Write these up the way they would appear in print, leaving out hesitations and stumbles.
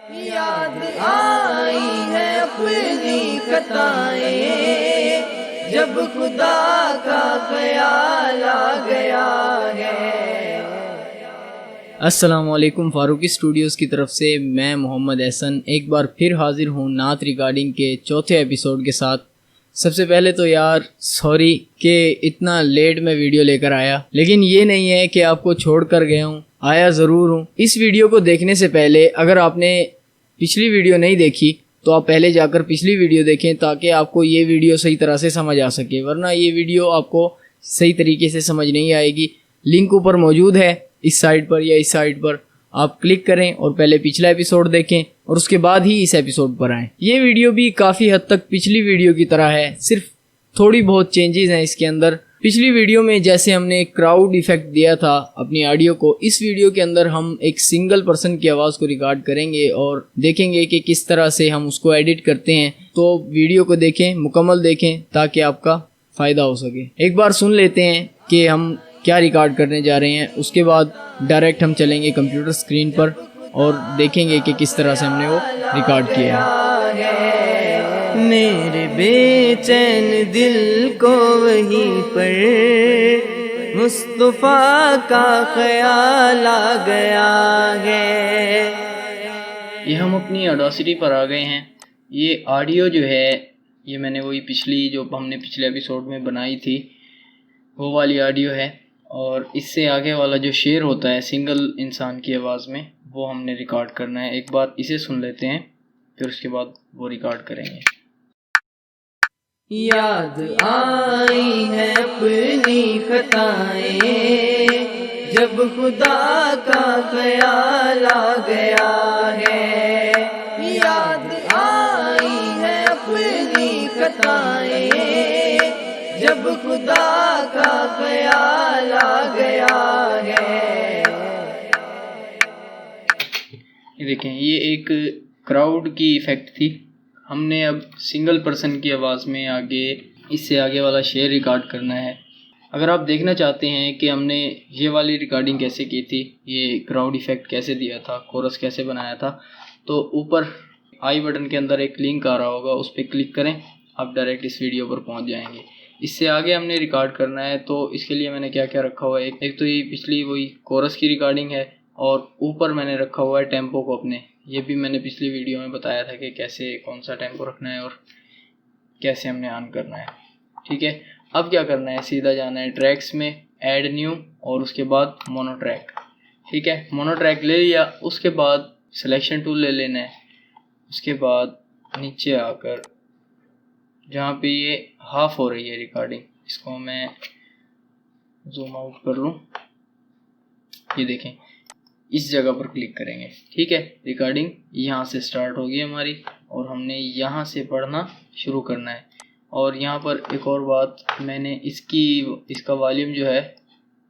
याद आई है अपनी खताएं, जब खुदा का ख्याल आ गया है। अस्सलाम वालेकुम, फ़ारूकी स्टूडियोज़ की तरफ से मैं मोहम्मद एहसन एक बार फिर हाज़िर हूँ नात रिकॉर्डिंग के चौथे एपिसोड के साथ। सबसे पहले तो यार सॉरी कि इतना लेट मैं वीडियो लेकर आया, लेकिन ये नहीं है कि आपको छोड़ कर गया हूँ, आया ज़रूर हूँ। इस वीडियो को देखने से पहले अगर आपने पिछली वीडियो नहीं देखी तो आप पहले जाकर पिछली वीडियो देखें ताकि आपको ये वीडियो सही तरह से समझ आ सके, वरना ये वीडियो आपको सही तरीके से समझ नहीं आएगी। लिंक ऊपर मौजूद है, इस साइट पर या इस साइट पर आप क्लिक करें और पहले पिछला एपिसोड देखें और उसके बाद ही इस एपिसोड पर आएँ। ये वीडियो भी काफ़ी हद तक पिछली वीडियो की तरह है, सिर्फ थोड़ी बहुत चेंजेस हैं इसके अंदर। पिछली वीडियो में जैसे हमने क्राउड इफेक्ट दिया था अपनी ऑडियो को, इस वीडियो के अंदर हम एक सिंगल पर्सन की आवाज़ को रिकॉर्ड करेंगे और देखेंगे कि किस तरह से हम उसको एडिट करते हैं। तो वीडियो को देखें, मुकम्मल देखें ताकि आपका फ़ायदा हो सके। एक बार सुन लेते हैं कि हम क्या रिकॉर्ड करने जा रहे हैं, उसके बाद डायरेक्ट हम चलेंगे कंप्यूटर स्क्रीन पर और देखेंगे कि किस तरह से हमने वो रिकॉर्ड किया है। मेरे बेचैन दिल को वहीं पर मुस्तफा का ख्याल आ गया है। ये हम अपनी ऑडेसिटी पर आ गए हैं। ये ऑडियो जो है ये मैंने वही पिछली जो हमने पिछले एपिसोड में बनाई थी वो वाली ऑडियो है, और इससे आगे वाला जो शेर होता है सिंगल इंसान की आवाज़ में वो हमने रिकॉर्ड करना है। एक बार इसे सुन लेते हैं, फिर उसके बाद वो रिकॉर्ड करेंगे। याद आई है अपनी खताएं, जब खुदा का ख्याल आ गया है। याद आई है अपनी खताएं, जब खुदा का ख्याल आ गया है। ये देखें, ये एक क्राउड की इफ़ेक्ट थी। हमने अब सिंगल पर्सन की आवाज़ में आगे इससे आगे वाला शेर रिकॉर्ड करना है। अगर आप देखना चाहते हैं कि हमने ये वाली रिकॉर्डिंग कैसे की थी, ये क्राउड इफ़ेक्ट कैसे दिया था, कोरस कैसे बनाया था, तो ऊपर आई बटन के अंदर एक लिंक आ रहा होगा, उस पर क्लिक करें, आप डायरेक्ट इस वीडियो पर पहुंच जाएंगे। इससे आगे हमने रिकॉर्ड करना है, तो इसके लिए मैंने क्या क्या रखा हुआ है, एक तो ये पिछली वही कोरस की रिकॉर्डिंग है, और ऊपर मैंने रखा हुआ है टेम्पो को अपने। ये भी मैंने पिछली वीडियो में बताया था कि कैसे कौन सा टेम्पो रखना है और कैसे हमने ऑन करना है। ठीक है, अब क्या करना है, सीधा जाना है ट्रैक्स में, ऐड न्यू, और उसके बाद मोनो ट्रैक। ठीक है, मोनो ट्रैक ले लिया, उसके बाद सिलेक्शन टूल ले लेना है। उसके बाद नीचे आकर जहाँ पे ये हाफ हो रही है रिकॉर्डिंग, इसको मैं जूम आउट कर लूँ, ये देखें, इस जगह पर क्लिक करेंगे। ठीक है, रिकॉर्डिंग यहाँ से स्टार्ट होगी हमारी और हमने यहाँ से पढ़ना शुरू करना है। और यहाँ पर एक और बात, मैंने इसका वॉल्यूम जो है,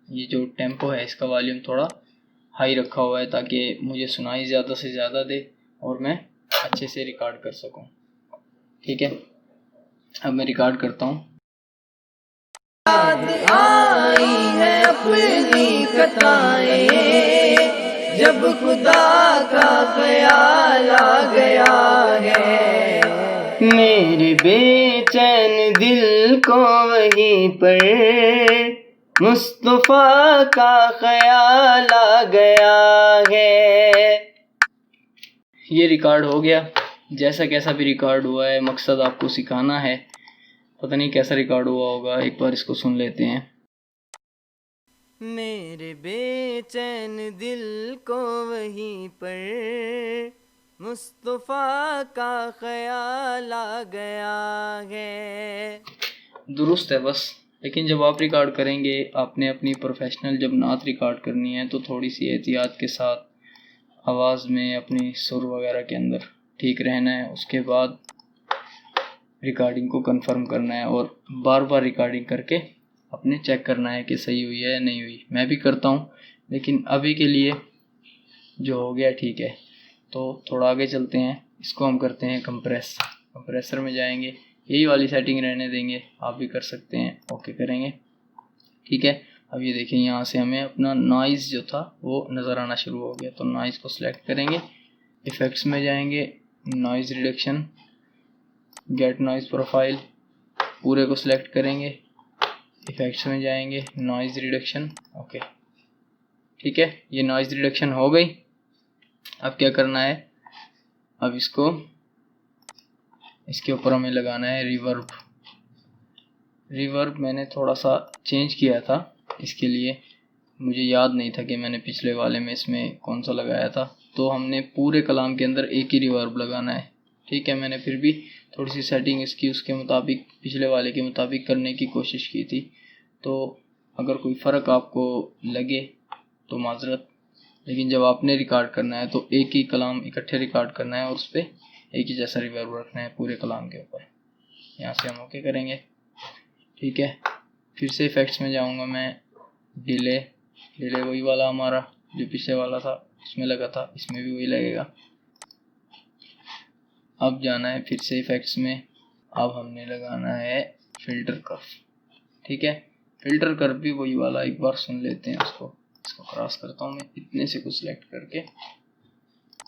ये जो टेम्पो है इसका वॉल्यूम थोड़ा हाई रखा हुआ है ताकि मुझे सुनाई ज़्यादा से ज़्यादा दे और मैं अच्छे से रिकॉर्ड कर सकूँ। ठीक है, अब मैं रिकॉर्ड करता हूँ। याद आई है अपनी खताएं, जब खुदा का ख्याल आ गया है। मेरे बेचैन दिल को वहीं पर मुस्तफा का ख्याल आ गया है। ये रिकॉर्ड हो गया, जैसा कैसा भी रिकॉर्ड हुआ है, मकसद आपको सिखाना है। पता नहीं कैसा रिकॉर्ड हुआ होगा, एक बार इसको सुन लेते हैं। मेरे बेचैन दिल को वहीं पर मुस्तफा का ख्याल आ गया है। दुरुस्त है बस, लेकिन जब आप रिकॉर्ड करेंगे, आपने अपनी प्रोफेशनल जब नात रिकॉर्ड करनी है तो थोड़ी सी एहतियात के साथ आवाज़ में अपनी सुर वगैरह के अंदर ठीक रहना है। उसके बाद रिकॉर्डिंग को कंफर्म करना है और बार बार रिकॉर्डिंग करके अपने चेक करना है कि सही हुई है या नहीं हुई। मैं भी करता हूँ, लेकिन अभी के लिए जो हो गया ठीक है। तो थोड़ा आगे चलते हैं, इसको हम करते हैं कंप्रेसर में जाएंगे, यही वाली सेटिंग रहने देंगे, आप भी कर सकते हैं, ओके करेंगे। ठीक है, अब ये देखें, यहाँ से हमें अपना नॉइज़ जो था वो नज़र आना शुरू हो गया, तो नॉइज़ को सिलेक्ट करेंगे, इफ़ेक्ट्स में जाएंगे, noise reduction, get noise profile, पूरे को सिलेक्ट करेंगे। इफ़ेक्ट्स में जाएंगे, नॉइज़ रिडक्शन, ओके ठीक है, ये नॉइज़ रिडक्शन हो गई। अब क्या करना है, अब इसके ऊपर हमें लगाना है रिवर्ब। रिवर्ब मैंने थोड़ा सा चेंज किया था, इसके लिए मुझे याद नहीं था कि मैंने पिछले वाले में इसमें कौन सा लगाया था। तो हमने पूरे कलाम के अंदर एक ही रिवर्ब लगाना है, ठीक है। मैंने फिर भी थोड़ी सी सेटिंग इसकी उसके मुताबिक, पिछले वाले के मुताबिक करने की कोशिश की थी। तो अगर कोई फ़र्क आपको लगे तो माजरत, लेकिन जब आपने रिकॉर्ड करना है तो एक ही कलाम इकट्ठे रिकॉर्ड करना है और उस पर एक ही जैसा रिवर्ब रखना है पूरे कलाम के ऊपर। यहाँ से हम ओके करेंगे, ठीक है। फिर से इफ़ेक्ट्स में जाऊँगा मैं, डिले वही वाला हमारा जो पिछले वाला था इसमें लगा था, इसमें भी वही लगेगा। अब जाना है फिर से इफ़ेक्ट्स में, अब हमने लगाना है फ़िल्टर कर्व, ठीक है। फ़िल्टर कर्व भी वही वाला, एक बार सुन लेते हैं उसको। इसको क्रॉस करता हूँ मैं, इतने से कुछ सिलेक्ट करके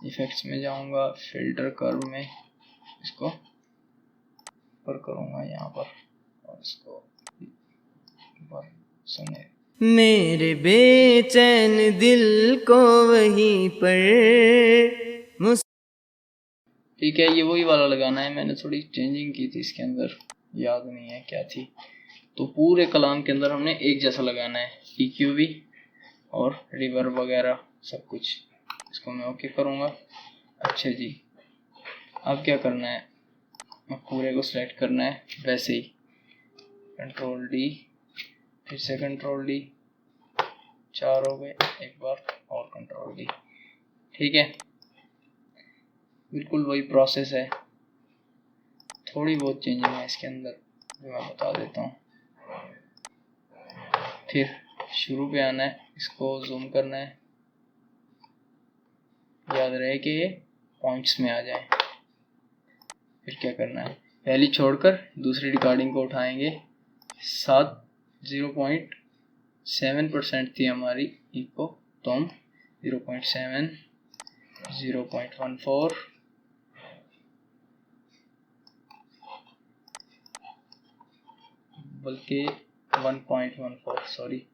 इफ़ेक्ट्स में जाऊँगा, फ़िल्टर कर्व में इसको ऊपर करूँगा यहाँ पर और इसको ऊपर सुने। मेरे बेचैन दिल को वहीं पर ठीक है, ये वही वाला लगाना है। मैंने थोड़ी चेंजिंग की थी इसके अंदर, याद नहीं है क्या थी। तो पूरे कलाम के अंदर हमने एक जैसा लगाना है, EQ भी और रिवर्ब वगैरह सब कुछ। इसको मैं ओके करूँगा। अच्छा जी, अब क्या करना है, पूरे को सिलेक्ट करना है वैसे ही, कंट्रोल D, फिर से कंट्रोल D, 4 हो गए, एक बार और कंट्रोल D, ठीक है। बिल्कुल वही प्रोसेस है, थोड़ी बहुत चेंजिंग है इसके अंदर जो मैं बता देता हूँ। फिर शुरू पे आना है, इसको जूम करना है, याद रहे कि ये पॉइंट्स में आ जाए। फिर क्या करना है, पहली छोड़कर दूसरी रिकॉर्डिंग को उठाएंगे। 0.7% थी हमारी इको, तो हम 0.7, 0.14, बल्कि 1.14, सॉरी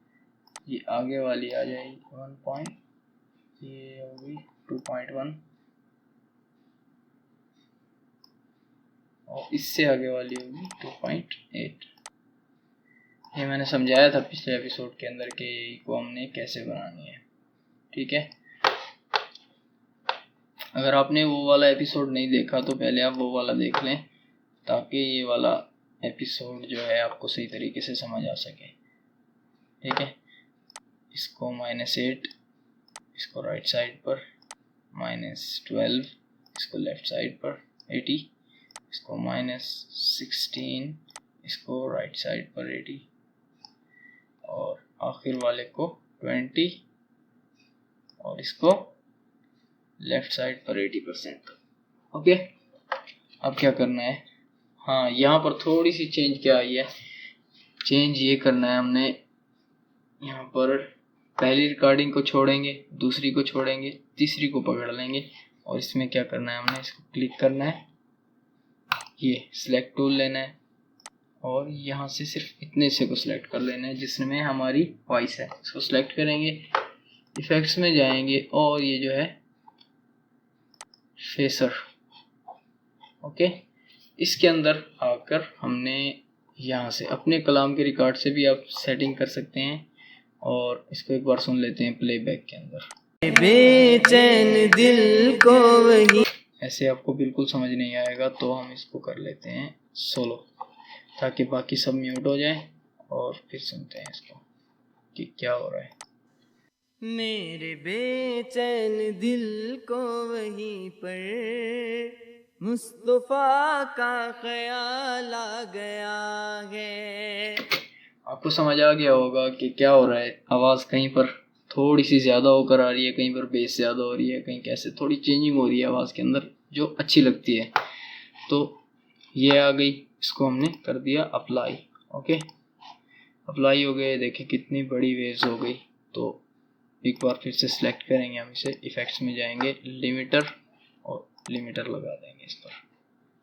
ये आगे वाली आ जाएगी 1. ये होगी 2.1 और इससे आगे वाली होगी 2.8। ये मैंने समझाया था पिछले एपिसोड के अंदर कि इको हमने कैसे बनानी है, ठीक है। अगर आपने वो वाला एपिसोड नहीं देखा तो पहले आप वो वाला देख लें, ताकि ये वाला एपिसोड जो है आपको सही तरीके से समझ आ सके, ठीक है। इसको -8, इसको राइट साइड पर, -12, इसको लेफ्ट साइड पर 80, इसको -16, इसको राइट साइड पर 80 और आखिर वाले को 20 और इसको लेफ्ट साइड पर 80%, ओके। अब क्या करना है, हाँ यहाँ पर थोड़ी सी चेंज क्या आई है, चेंज ये करना है हमने, यहाँ पर पहली रिकॉर्डिंग को छोड़ेंगे, दूसरी को छोड़ेंगे, तीसरी को पकड़ लेंगे और इसमें क्या करना है, हमने इसको क्लिक करना है, ये सिलेक्ट टूल लेना है और यहाँ से सिर्फ इतने से को सिलेक्ट कर लेना है जिसमें हमारी वॉइस है। इसको सिलेक्ट करेंगे, इफेक्ट्स में जाएंगे और ये जो है फेसर, ओके, इसके अंदर आकर हमने यहाँ से अपने कलाम के रिकॉर्ड से भी आप सेटिंग कर सकते हैं और इसको एक बार सुन लेते हैं प्लेबैक के अंदर। बेचैन दिल को वही, ऐसे आपको बिल्कुल समझ नहीं आएगा तो हम इसको कर लेते हैं सोलो, ताकि बाकी सब म्यूट हो जाए और फिर सुनते हैं इसको कि क्या हो रहा है। मेरे बेचैन दिल को वहीं पर मुस्तफा का ख्याल आ गया है। आपको समझ आ गया होगा कि क्या हो रहा है, आवाज़ कहीं पर थोड़ी सी ज़्यादा होकर आ रही है, कहीं पर बेस ज़्यादा हो रही है, कहीं कैसे थोड़ी चेंजिंग हो रही है आवाज़ के अंदर जो अच्छी लगती है। तो ये आ गई, इसको हमने कर दिया अप्लाई, ओके, अप्लाई हो गए, देखिए कितनी बड़ी वेव्स हो गई। तो एक बार फिर से सिलेक्ट करेंगे हम इसे, इफ़ेक्ट्स में जाएंगे, लिमिटर लिमिटर लगा देंगे इस पर,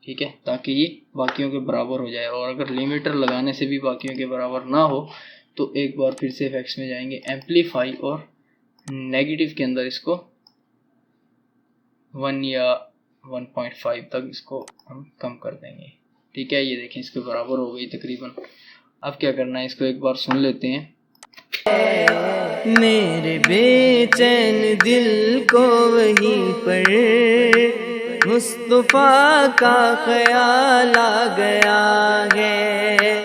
ठीक है, ताकि ये बाकियों के बराबर हो जाए। और अगर लिमिटर लगाने से भी बाकियों के बराबर ना हो तो एक बार फिर से इफेक्ट्स में जाएंगे, एम्पलीफाई, और नेगेटिव के अंदर इसको 1 या 1.5 तक इसको हम कम कर देंगे, ठीक है। ये देखें इसके बराबर हो गई तकरीबन। अब क्या करना है, इसको एक बार सुन लेते हैं। मेरे बेचैन दिल को वहीं पर मुस्तफा का ख्याल आ गया है।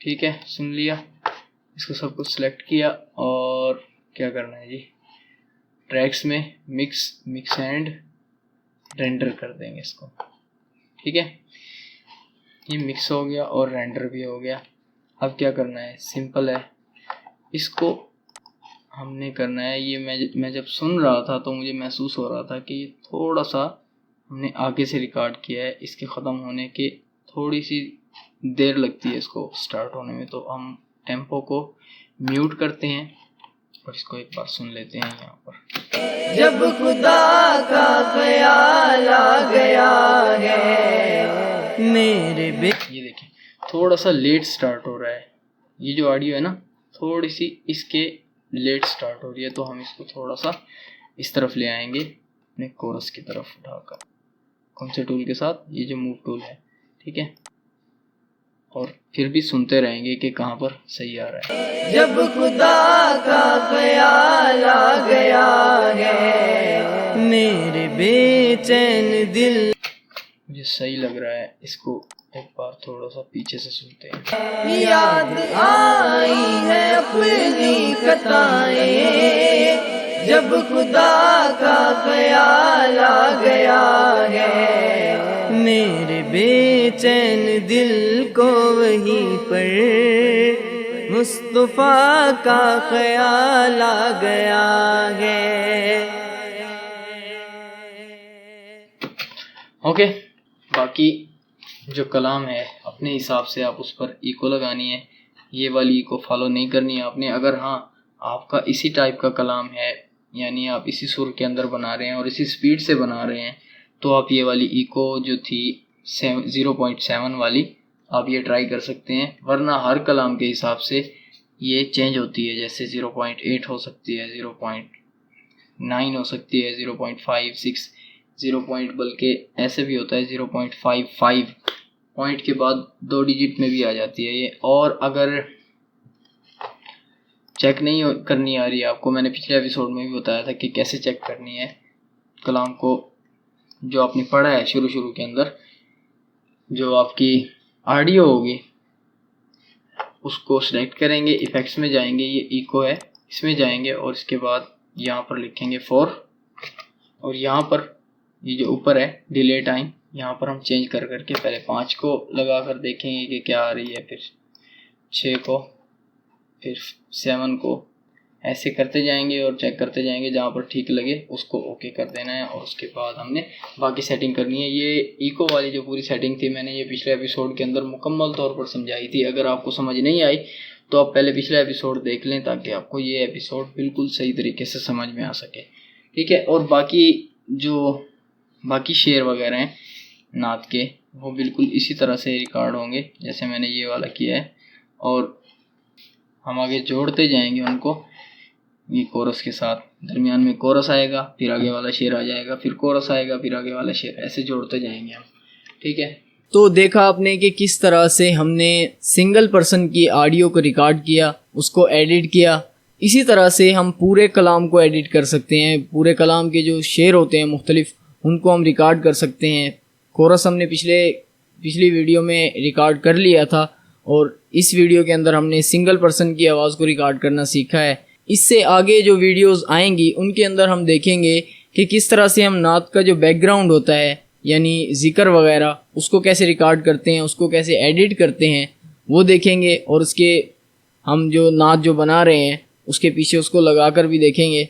ठीक है, सुन लिया, इसको सब कुछ सिलेक्ट किया और क्या करना है जी, ट्रैक्स में मिक्स एंड रेंडर कर देंगे इसको, ठीक है। ये मिक्स हो गया और रेंडर भी हो गया। अब क्या करना है, सिंपल है, इसको हमने करना है, ये मैं जब सुन रहा था तो मुझे महसूस हो रहा था कि थोड़ा सा हमने आगे से रिकॉर्ड किया है, इसके ख़त्म होने के थोड़ी सी देर लगती है इसको स्टार्ट होने में, तो हम टेम्पो को म्यूट करते हैं और इसको एक बार सुन लेते हैं यहाँ पर। जब खुदा का ख्याल आ गया है मेरे ये देखिए थोड़ा सा लेट स्टार्ट हो रहा है, ये जो ऑडियो है ना थोड़ी सी इसके लेट स्टार्ट हो रही है, तो हम इसको थोड़ा सा इस तरफ ले आएंगे अपने कोरस की तरफ उठाकर, कौन से टूल के साथ, ये जो मूव टूल है, ठीक है। और फिर भी सुनते रहेंगे कि कहाँ पर सही आ रहा है। जब खुदा का ख्याल आ गया है मेरे बेचैन दिल, मुझे सही लग रहा है, इसको एक बार थोड़ा सा पीछे से सुनते हैं। याद आई है अपनी खताएं जब खुदा का ख्याल आ गया है मेरे बेचैन दिल को वहीं पर मुस्तफा का ख्याल आ गया है। ओके, बाकी जो कलाम है अपने हिसाब से आप उस पर इको लगानी है, ये वाली इको फॉलो नहीं करनी है आपने। अगर हाँ आपका इसी टाइप का कलाम है, यानी आप इसी सुर के अंदर बना रहे हैं और इसी स्पीड से बना रहे हैं, तो आप ये वाली इको जो थी 0.7 वाली आप ये ट्राई कर सकते हैं। वरना हर कलाम के हिसाब से ये चेंज होती है, जैसे 0.8 हो सकती है, 0.9 हो सकती है, 0.5, 6, 0. बल्कि ऐसे भी होता है 0.55 पॉइंट के बाद 2 डिजिट में भी आ जाती है ये। और अगर चेक नहीं करनी आ रही है आपको, मैंने पिछले एपिसोड में भी बताया था कि कैसे चेक करनी है कलाम को, जो आपने पढ़ा है शुरू के अंदर, जो आपकी ऑडियो होगी उसको सेलेक्ट करेंगे, इफेक्ट्स में जाएंगे, ये इको है इसमें जाएंगे और इसके बाद यहाँ पर लिखेंगे 4 और यहाँ पर ये जो ऊपर है डिले टाइम, यहाँ पर हम चेंज कर करके पहले 5 को लगा कर देखेंगे कि क्या आ रही है, फिर 6 को, फिर 7 को, ऐसे करते जाएंगे और चेक करते जाएंगे, जहाँ पर ठीक लगे उसको ओके कर देना है और उसके बाद हमने बाकी सेटिंग करनी है। ये इको वाली जो पूरी सेटिंग थी मैंने ये पिछले एपिसोड के अंदर मुकम्मल तौर पर समझाई थी। अगर आपको समझ नहीं आई तो आप पहले पिछला एपिसोड देख लें ताकि आपको ये एपिसोड बिल्कुल सही तरीके से समझ में आ सके, ठीक है। और बाकी शेर वगैरह हैं नात के, वो बिल्कुल इसी तरह से रिकॉर्ड होंगे जैसे मैंने ये वाला किया है, और हम आगे जोड़ते जाएंगे उनको ये कोरस के साथ। दरमियान में कोरस आएगा, फिर आगे वाला शेर आ जाएगा, फिर कोरस आएगा, फिर आगे वाला शेर, ऐसे जोड़ते जाएंगे हम, ठीक है। तो देखा आपने कि किस तरह से हमने सिंगल पर्सन की ऑडियो को रिकॉर्ड किया, उसको एडिट किया। इसी तरह से हम पूरे कलाम को एडिट कर सकते हैं। पूरे कलाम के जो शेर होते हैं मुख्तलिफ, उनको हम रिकॉर्ड कर सकते हैं। कोरस हमने पिछली वीडियो में रिकॉर्ड कर लिया था और इस वीडियो के अंदर हमने सिंगल पर्सन की आवाज़ को रिकॉर्ड करना सीखा है। इससे आगे जो वीडियोस आएंगी उनके अंदर हम देखेंगे कि किस तरह से हम नात का जो बैकग्राउंड होता है यानी ज़िक्र वगैरह, उसको कैसे रिकॉर्ड करते हैं, उसको कैसे एडिट करते हैं, वो देखेंगे। और उसके हम जो नात जो बना रहे हैं उसके पीछे उसको लगा कर भी देखेंगे।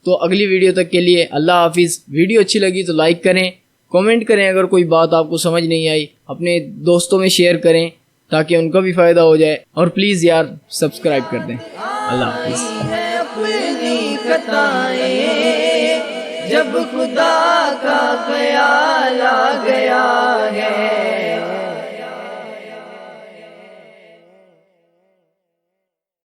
तो अगली वीडियो तक के लिए अल्लाह हाफिज़। वीडियो अच्छी लगी तो लाइक करें, कमेंट करें, अगर कोई बात आपको समझ नहीं आई अपने दोस्तों में शेयर करें ताकि उनका भी फ़ायदा हो जाए, और प्लीज़ यार सब्सक्राइब कर दें। अल्लाह हाफिज़। जब खुदा का ख्याल आ गया है,